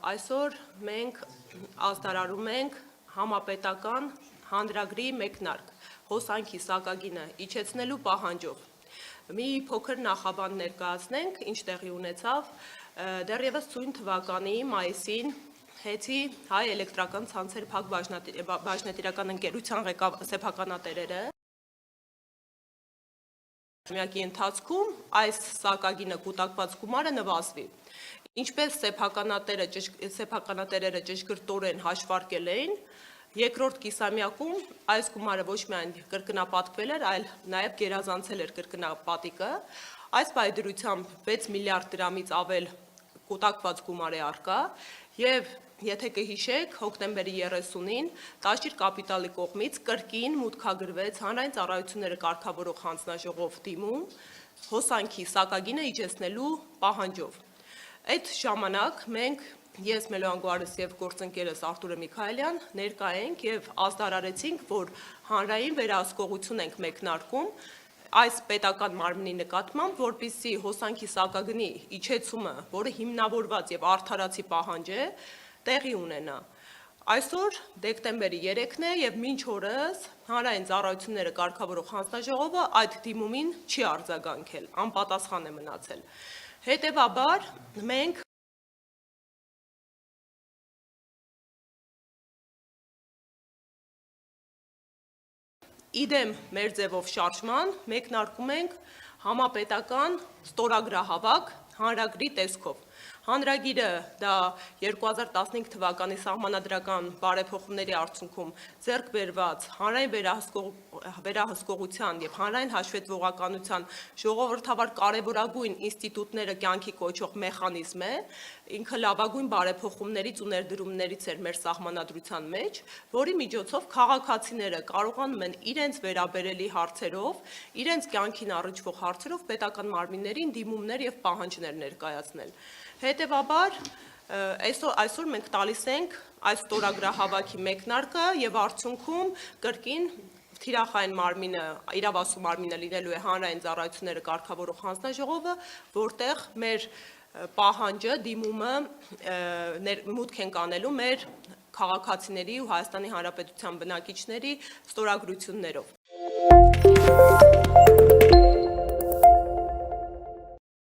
Այսօր մենք ազդարարում ենք համապետական հանրագրի մեկնարկ հոսանքի սակագինը իջեցնելու պահանջով։ Մի փոքր նախաբան ներկայացնենք, ինչ տեղի ունեցավ դեռևս ցույն թվականի մայիսին Հեթի հայ էլեկտրական ցանցեր փակ բաժնետիրական ընկերության սեփականատերերը Միակի ընթացքում այս սակագինը կուտակված գումարը նվազվի։ Ինչպես սեփականատերերը ճշգրտորեն հաշվարկել էին, երկրորդ կիսամյակում այս գումարը ոչ միայն կրկնապատկվել էր, այլ նաև գերազանցել էր կրկնապատիկը։ Այս պայդրությամբ 6 միլիարդ դրամից ավել կուտակված գումար է առկա եւ եթե կհիշեք, հոկտեմբերի 30-ին Տաշիր կապիտալի կողմից կրկին մուտքագրվեց հանրային ծառայությունները կարգավորող հանձնաժողով դիմում հոսանքի սակագինը իջեցնելու պահանջով։ Այդ ժամանակ մենք ես Մելոյան Գոհարես եւ գործընկերս Արտուր Միքայելյան ներկա ենք եւ ազդարարեցինք, որ հանրային վերահսկողություն ենք մեկնարկում այս պետական մարմնի նկատմամբ, որպեսզի հոսանքի սակագնի իջեցումը, որը հիմնավորված եւ արդարացի պահանջ է, տեղի ունենա։ Այսօր դեկտեմբերի 3-ն է եւ մինչ օրս հանրային ծառայությունները կարգավորող հանձնաժողովը այդ դիմումին չի արձագանքել, անպատասխան է մնացել։ Հետևաբար մենք Իդեմ մեր ձևով շարժման մեկնարկում ենք համապետական ստորագրահավաք հանրագրի տեսքով։ Հանրագիրը դա 2015 թվականի սահմանադրական բարեփոխումների արդյունքում ձեռք բերված հանրային վերահսկողության եւ հանրային հաշվետվողականության ժողովրդավար կարևորագույն ինստիտուտները կյանքի կոչող մեխանիզմ է, ինքը լավագույն բարեփոխումներից ու ներդրումներից էր մեր սահմանադրության մեջ, որի միջոցով քաղաքացիները կարողանում են իրենց վերաբերելի հարցերով, իրենց կյանքին առնչվող հարցերով պետական մարմիններին դիմումներ եւ պահանջներ ներկայացնել։ Հետևաբար այսօր մենք տալիս ենք այս ստորագրահավաքի մեկնարկը եւ արդյունքում կրկին թիրախային մարմինը, իրավասու մարմինը լինելու է հանրային ծառայությունները կարգավորող հանձնաժողովը, որտեղ մեր պահանջը, դիմումը մուտք ենք անելու մեր քաղաքացիների ու Հայաստանի Հանրապետության բնակիչների ստորագրություններով։